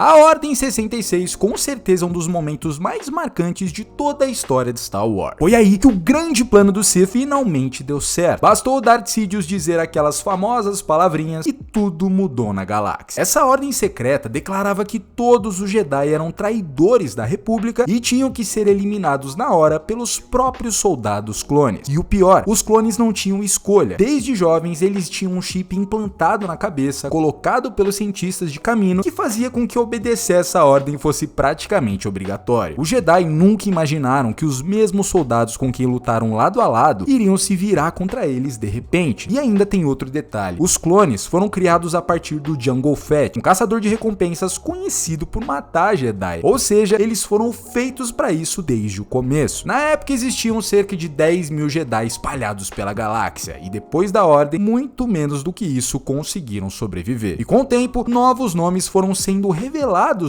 A Ordem 66 com certeza é um dos momentos mais marcantes de toda a história de Star Wars. Foi aí que o grande plano do Sith finalmente deu certo. Bastou o Darth Sidious dizer aquelas famosas palavrinhas e tudo mudou na galáxia. Essa ordem secreta declarava que todos os Jedi eram traidores da República e tinham que ser eliminados na hora pelos próprios soldados clones. E o pior, os clones não tinham escolha. Desde jovens eles tinham um chip implantado na cabeça, colocado pelos cientistas de Kamino, que fazia com que obedecer essa ordem fosse praticamente obrigatório. Os Jedi nunca imaginaram que os mesmos soldados com quem lutaram lado a lado iriam se virar contra eles de repente. E ainda tem outro detalhe: os clones foram criados a partir do Jango Fett, um caçador de recompensas conhecido por matar Jedi. Ou seja, eles foram feitos para isso desde o começo. Na época existiam cerca de 10.000 Jedi espalhados pela galáxia, e depois da ordem, muito menos do que isso conseguiram sobreviver. E com o tempo, novos nomes foram sendo revelados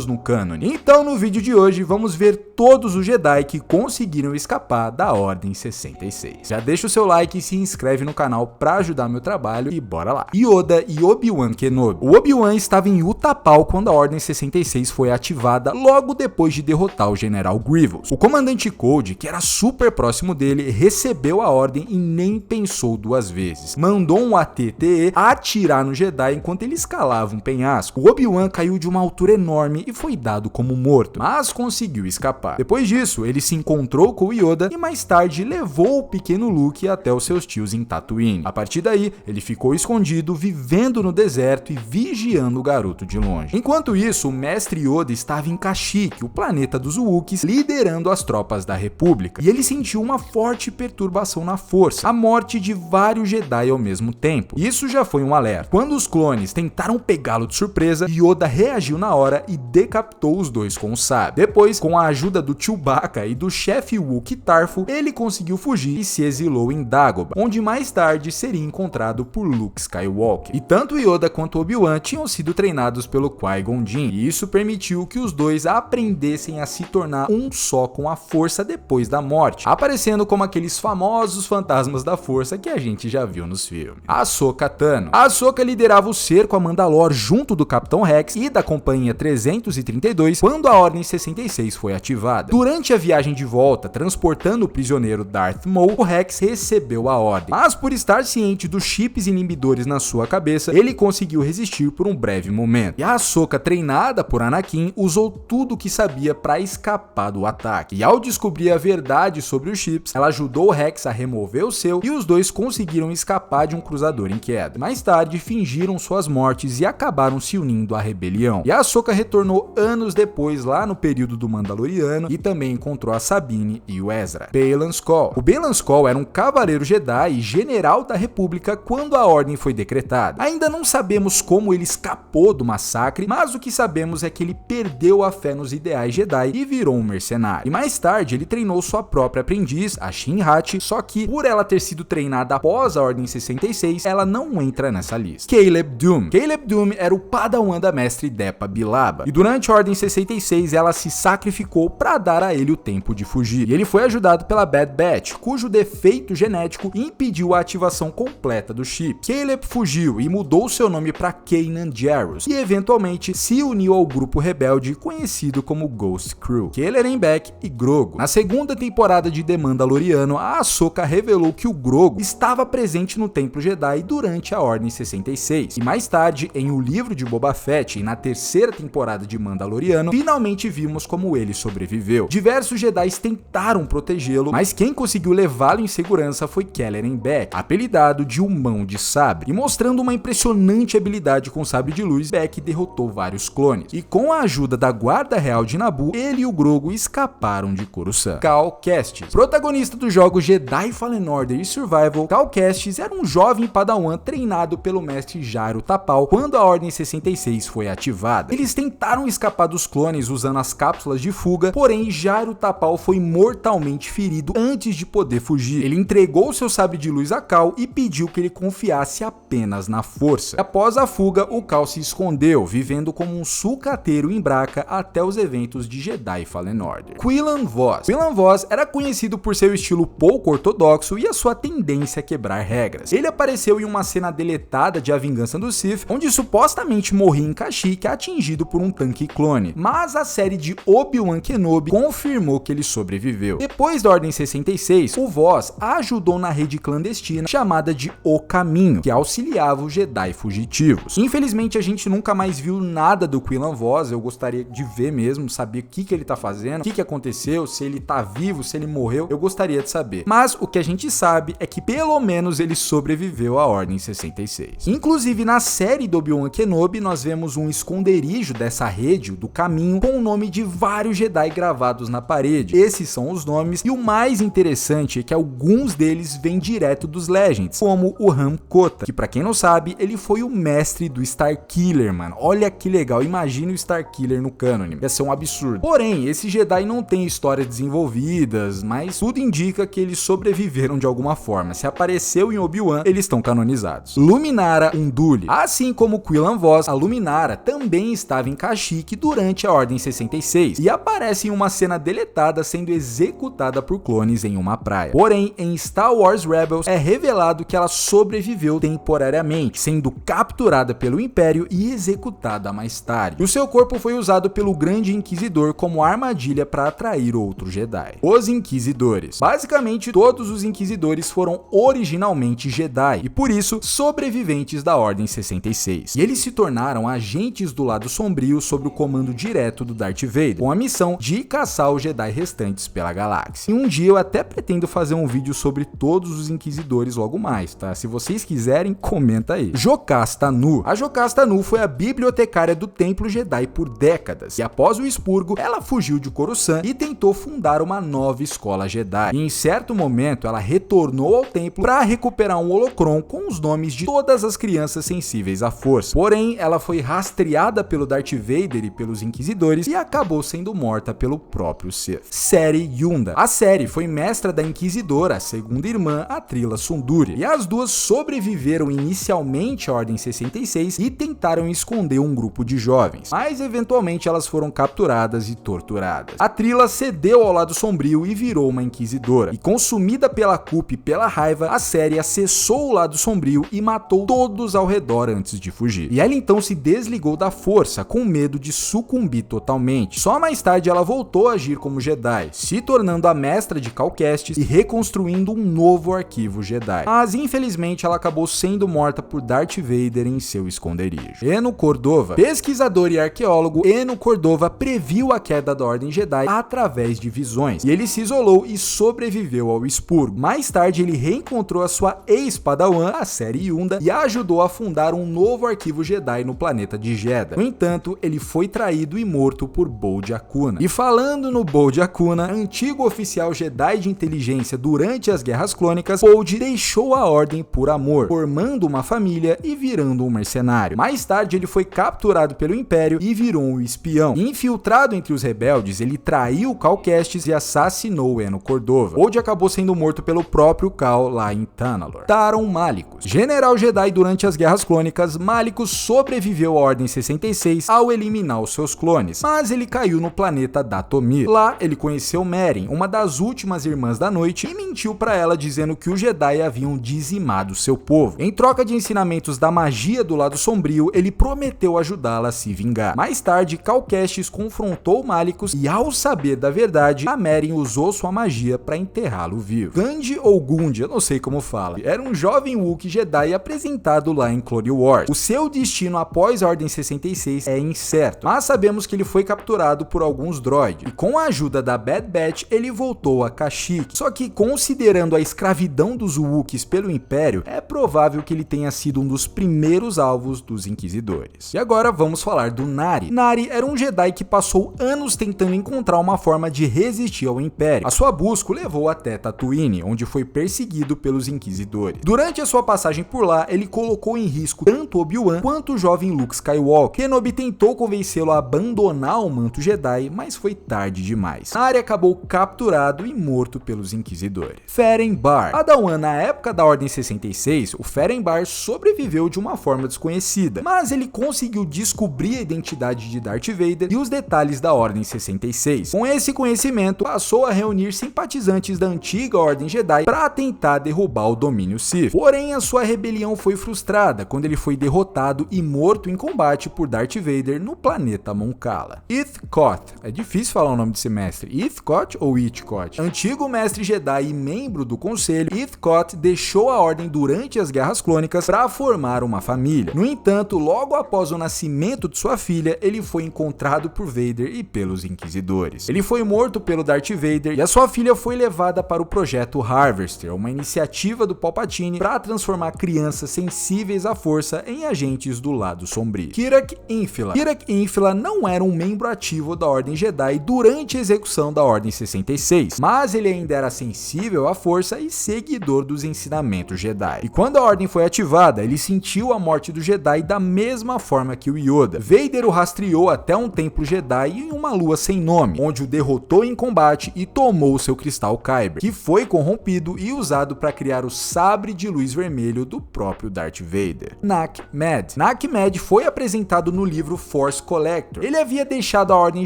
no cânone. Então no vídeo de hoje vamos ver todos os Jedi que conseguiram escapar da Ordem 66. Já deixa o seu like e se inscreve no canal para ajudar meu trabalho e bora lá. Yoda e Obi-Wan Kenobi. O Obi-Wan estava em Utapau quando a Ordem 66 foi ativada logo depois de derrotar o General Grievous. O comandante Code, que era super próximo dele, recebeu a ordem e nem pensou duas vezes. Mandou um AT-TE atirar no Jedi enquanto ele escalava um penhasco. O Obi-Wan caiu de uma altura enorme e foi dado como morto, mas conseguiu escapar. Depois disso, ele se encontrou com o Yoda e mais tarde levou o pequeno Luke até os seus tios em Tatooine. A partir daí, ele ficou escondido, vivendo no deserto e vigiando o garoto de longe. Enquanto isso, o mestre Yoda estava em Kashyyyk, o planeta dos Wookiees, liderando as tropas da República, e ele sentiu uma forte perturbação na força, a morte de vários Jedi ao mesmo tempo. Isso já foi um alerta. Quando os clones tentaram pegá-lo de surpresa, Yoda reagiu na hora e decapitou os dois com o sabre. Depois, com a ajuda do Chewbacca e do chefe Wookiee Tarful, ele conseguiu fugir e se exilou em Dagobah, onde mais tarde seria encontrado por Luke Skywalker. E tanto Yoda quanto Obi-Wan tinham sido treinados pelo Qui-Gon Jinn, e isso permitiu que os dois aprendessem a se tornar um só com a força depois da morte, aparecendo como aqueles famosos fantasmas da força que a gente já viu nos filmes. Ahsoka Tano. A Ahsoka liderava o cerco a Mandalore junto do Capitão Rex e da Companhia 332 quando a Ordem 66 foi ativada. Durante a viagem de volta, transportando o prisioneiro Darth Maul, o Rex recebeu a ordem, mas por estar ciente dos chips inibidores na sua cabeça, ele conseguiu resistir por um breve momento. E a Ahsoka, treinada por Anakin, usou tudo o que sabia para escapar do ataque. E ao descobrir a verdade sobre os chips, ela ajudou o Rex a remover o seu e os dois conseguiram escapar de um cruzador em queda. Mais tarde, fingiram suas mortes e acabaram se unindo à rebelião. E a Ahsoka retornou anos depois, lá no período do Mandaloriano, e também encontrou a Sabine e o Ezra. Baylan Skoll. O Baylan Skoll era um cavaleiro Jedi e general da República quando a ordem foi decretada. Ainda não sabemos como ele escapou do massacre, mas o que sabemos é que ele perdeu a fé nos ideais Jedi e virou um mercenário. E mais tarde ele treinou sua própria aprendiz, a Shin-Hati, só que por ela ter sido treinada após a Ordem 66, ela não entra nessa lista. Caleb Dume. Caleb Dume era o padawan da mestre Depa Billaba, e durante a Ordem 66 ela se sacrificou para dar a ele o tempo de fugir. E ele foi ajudado pela Bad Batch, cujo defeito genético impediu a ativação completa do chip. Caleb fugiu e mudou seu nome para Kanan Jarrus, e eventualmente se uniu ao grupo rebelde conhecido como Ghost Crew, Kellerenbeck e Grogu. Na segunda temporada de The Mandaloriano, a Ahsoka revelou que o Grogu estava presente no Templo Jedi durante a Ordem 66, e mais tarde, em O Livro de Boba Fett e na terceira temporada de Mandaloriano, finalmente vimos como ele sobreviveu. Diversos Jedi tentaram protegê-lo, mas quem conseguiu levá-lo em segurança foi Kellerenbeck, apelidado de Mão de Sabre, e mostrando uma impressionante habilidade com sabre de luz, Beck derrotou vários clones, e com a ajuda da Guarda Real de Naboo, ele e o Grogu escaparam de Coruscant. Cal Kestis. Protagonista dos jogos Jedi Fallen Order e Survival, Cal Kestis era um jovem padawan treinado pelo mestre Jaro Tapal quando a Ordem 66 foi ativada. Eles tentaram escapar dos clones usando as cápsulas de fuga, porém Jaro Tapal foi mortalmente ferido antes de poder fugir. Ele entregou seu sabre de luz a Cal e pediu que ele confiasse apenas na força. Após a fuga, o Cal se escondeu, vivendo como um sucateiro em Braca até os eventos de Jedi Fallen Order. Quinlan Vos. Quinlan Vos era conhecido por seu estilo pouco ortodoxo e a sua tendência a quebrar regras. Ele apareceu em uma cena deletada de A Vingança do Sith, onde supostamente morria em Kashyyyk, atingido absorvido por um tanque clone, mas a série de Obi-Wan Kenobi confirmou que ele sobreviveu. Depois da Ordem 66, o Voss ajudou na rede clandestina chamada de O Caminho, que auxiliava os Jedi fugitivos. Infelizmente a gente nunca mais viu nada do Quinlan Voss, eu gostaria de ver mesmo, saber o que ele tá fazendo, o que aconteceu, se ele tá vivo, se ele morreu, eu gostaria de saber. Mas o que a gente sabe é que pelo menos ele sobreviveu à Ordem 66. Inclusive na série do Obi-Wan Kenobi nós vemos um esconderijo dessa rede, do Caminho, com o nome de vários Jedi gravados na parede. Esses são os nomes, e o mais interessante é que alguns deles vêm direto dos Legends, como o Han Kota, que pra quem não sabe, ele foi o mestre do Starkiller, mano. Olha que legal, imagine o Starkiller no cânone, ia ser um absurdo. Porém, esses Jedi não têm histórias desenvolvidas, mas tudo indica que eles sobreviveram de alguma forma. Se apareceu em Obi-Wan, eles estão canonizados. Luminara Unduli. Assim como Quinlan Voss, a Luminara também estava em Kashyyyk durante a Ordem 66 e aparece em uma cena deletada sendo executada por clones em uma praia. Porém, em Star Wars Rebels é revelado que ela sobreviveu temporariamente, sendo capturada pelo Império e executada mais tarde. E o seu corpo foi usado pelo Grande Inquisidor como armadilha para atrair outros Jedi. Os Inquisidores. Basicamente, todos os Inquisidores foram originalmente Jedi e por isso sobreviventes da Ordem 66. E eles se tornaram agentes do lado sombrio sob o comando direto do Darth Vader, com a missão de caçar os Jedi restantes pela galáxia. E um dia eu até pretendo fazer um vídeo sobre todos os Inquisidores logo mais, tá? Se vocês quiserem, comenta aí. Jocasta Nu. A Jocasta Nu foi a bibliotecária do Templo Jedi por décadas, e após o expurgo, ela fugiu de Coruscant e tentou fundar uma nova escola Jedi. E em certo momento, ela retornou ao templo para recuperar um holocron com os nomes de todas as crianças sensíveis à força. Porém, ela foi rastreada pelo Darth Vader e pelos Inquisidores e acabou sendo morta pelo próprio Sith. Cere Yunda. A Cere foi mestra da Inquisidora, a segunda irmã, a Trilla Sunduria, e as duas sobreviveram inicialmente à Ordem 66 e tentaram esconder um grupo de jovens, mas eventualmente elas foram capturadas e torturadas. A Trilla cedeu ao lado sombrio e virou uma Inquisidora, e consumida pela culpa e pela raiva, a Cere acessou o lado sombrio e matou todos ao redor antes de fugir. E ela então se desligou da força, com medo de sucumbir totalmente. Só mais tarde ela voltou a agir como Jedi, se tornando a mestra de Cal Kestis e reconstruindo um novo arquivo Jedi. Mas infelizmente ela acabou sendo morta por Darth Vader em seu esconderijo. Eno Cordova. Pesquisador e arqueólogo, Eno Cordova previu a queda da Ordem Jedi através de visões, e ele se isolou e sobreviveu ao expurgo. Mais tarde ele reencontrou a sua ex-padawan, a Cere Yunda, e a ajudou a fundar um novo arquivo Jedi no planeta de Jedha. No entanto, ele foi traído e morto por Bode Akuna. E falando no Bode Akuna, antigo oficial Jedi de inteligência durante as Guerras Clônicas, Bode deixou a Ordem por amor, formando uma família e virando um mercenário. Mais tarde ele foi capturado pelo Império e virou um espião. Infiltrado entre os rebeldes, ele traiu Cal Kestis e assassinou Eno Cordova. Bode acabou sendo morto pelo próprio Cal lá em Tanalorr. Taron Malicus. General Jedi durante as Guerras Clônicas, Malicus sobreviveu à Ordem 66 ao eliminar os seus clones, mas ele caiu no planeta Dathomir. Lá ele conheceu Merrin, uma das últimas Irmãs da Noite, e mentiu para ela dizendo que os Jedi haviam dizimado seu povo. Em troca de ensinamentos da magia do lado sombrio, ele prometeu ajudá-la a se vingar. Mais tarde, Cal Kestis confrontou Malicus e, ao saber da verdade, a Merrin usou sua magia para enterrá-lo vivo. Gandhi ou Gund, eu não sei como fala, era um jovem Wookiee Jedi apresentado lá em Clone Wars. O seu destino após a Ordem 66 é incerto, mas sabemos que ele foi capturado por alguns droids, e com a ajuda da Bad Batch, ele voltou a Kashyyyk. Só que, considerando a escravidão dos Wookiees pelo Império, é provável que ele tenha sido um dos primeiros alvos dos Inquisidores. E agora vamos falar do Nari. Nari era um Jedi que passou anos tentando encontrar uma forma de resistir ao Império. A sua busca o levou até Tatooine, onde foi perseguido pelos Inquisidores. Durante a sua passagem por lá, ele colocou em risco tanto Obi-Wan quanto o jovem Luke Skywalker. Kenobi tentou convencê-lo a abandonar o manto Jedi, mas foi tarde demais. Nari acabou capturado e morto pelos Inquisidores. Feren Bar. Padawan na época da Ordem 66, o Feren Bar sobreviveu de uma forma desconhecida, mas ele conseguiu descobrir a identidade de Darth Vader e os detalhes da Ordem 66. Com esse conhecimento, passou a reunir simpatizantes da antiga Ordem Jedi para tentar derrubar o domínio Sith. Porém, a sua rebelião foi frustrada quando ele foi derrotado e morto em combate por Darth Vader Vader no planeta Mon Cala. Ithkoth, é difícil falar o nome desse mestre, Ithkoth ou Itkoth? Antigo mestre Jedi e membro do conselho, Ithkoth deixou a ordem durante as Guerras Clônicas para formar uma família. No entanto, logo após o nascimento de sua filha, ele foi encontrado por Vader e pelos Inquisidores. Ele foi morto pelo Darth Vader e a sua filha foi levada para o Projeto Harvester, uma iniciativa do Palpatine para transformar crianças sensíveis à força em agentes do lado sombrio. Kirak Infila. Kirak Infila não era um membro ativo da Ordem Jedi durante a execução da Ordem 66, mas ele ainda era sensível à força e seguidor dos ensinamentos Jedi. E quando a Ordem foi ativada, ele sentiu a morte do Jedi da mesma forma que o Yoda. Vader o rastreou até um templo Jedi em uma lua sem nome, onde o derrotou em combate e tomou seu cristal Kyber, que foi corrompido e usado para criar o sabre de luz vermelho do próprio Darth Vader. Nak-Mad. Nak-Mad foi apresentado no livro Force Collector. Ele havia deixado a Ordem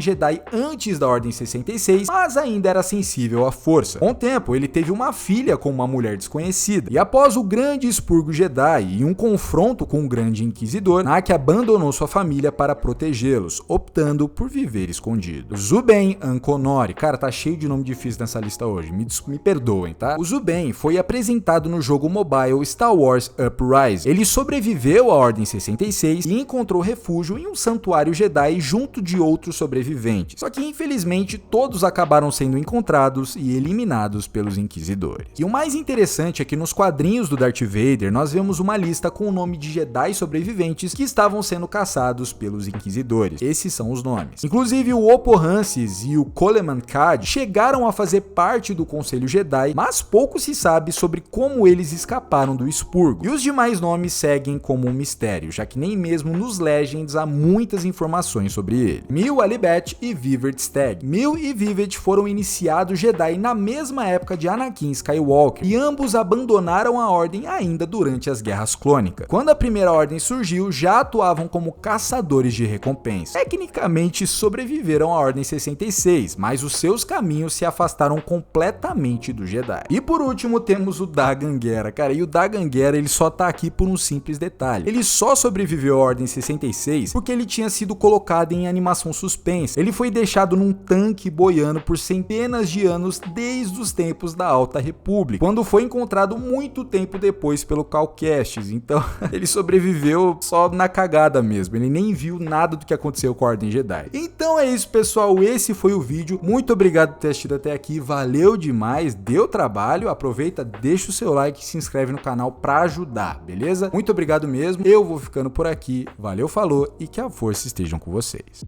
Jedi antes da Ordem 66, mas ainda era sensível à força. Com o tempo, ele teve uma filha com uma mulher desconhecida, e após o grande expurgo Jedi e um confronto com o grande Inquisidor, Nak abandonou sua família para protegê-los, optando por viver escondido. Zuben Anconori. Cara, tá cheio de nome difícil nessa lista hoje, me perdoem, tá? O Zuben foi apresentado no jogo mobile Star Wars Uprising. Ele sobreviveu à Ordem 66 e encontrou refúgio em um santuário Jedi junto de outros sobreviventes. Só que infelizmente todos acabaram sendo encontrados e eliminados pelos Inquisidores. E o mais interessante é que nos quadrinhos do Darth Vader nós vemos uma lista com o nome de Jedi sobreviventes que estavam sendo caçados pelos Inquisidores. Esses são os nomes. Inclusive o Oppo Hansis e o Coleman Cad chegaram a fazer parte do Conselho Jedi, mas pouco se sabe sobre como eles escaparam do expurgo. E os demais nomes seguem como um mistério, já que nem mesmo nos Legends há muitas informações sobre ele. Mil Alibet e Vivet Stag. Mil e Vivet foram iniciados Jedi na mesma época de Anakin Skywalker, e ambos abandonaram a Ordem ainda durante as Guerras Clônicas. Quando a Primeira Ordem surgiu, já atuavam como caçadores de recompensa. Tecnicamente sobreviveram à Ordem 66, mas os seus caminhos se afastaram completamente do Jedi. E por último temos o Dagan Gera. Cara, e o Dagan Gera ele só tá aqui por um simples detalhe. Ele só sobreviveu à Ordem 66 porque ele tinha sido colocado em animação suspensa. Ele foi deixado num tanque boiando por centenas de anos desde os tempos da Alta República, quando foi encontrado muito tempo depois pelo Cal Kestis. Então ele sobreviveu só na cagada mesmo, ele nem viu nada do que aconteceu com a Ordem Jedi. Então é isso, pessoal, esse foi o vídeo. Muito obrigado por ter assistido até aqui, valeu demais, deu trabalho. Aproveita, deixa o seu like e se inscreve no canal pra ajudar, beleza? Muito obrigado mesmo, eu vou ficando por aqui, valeu, falou e que a força esteja com vocês.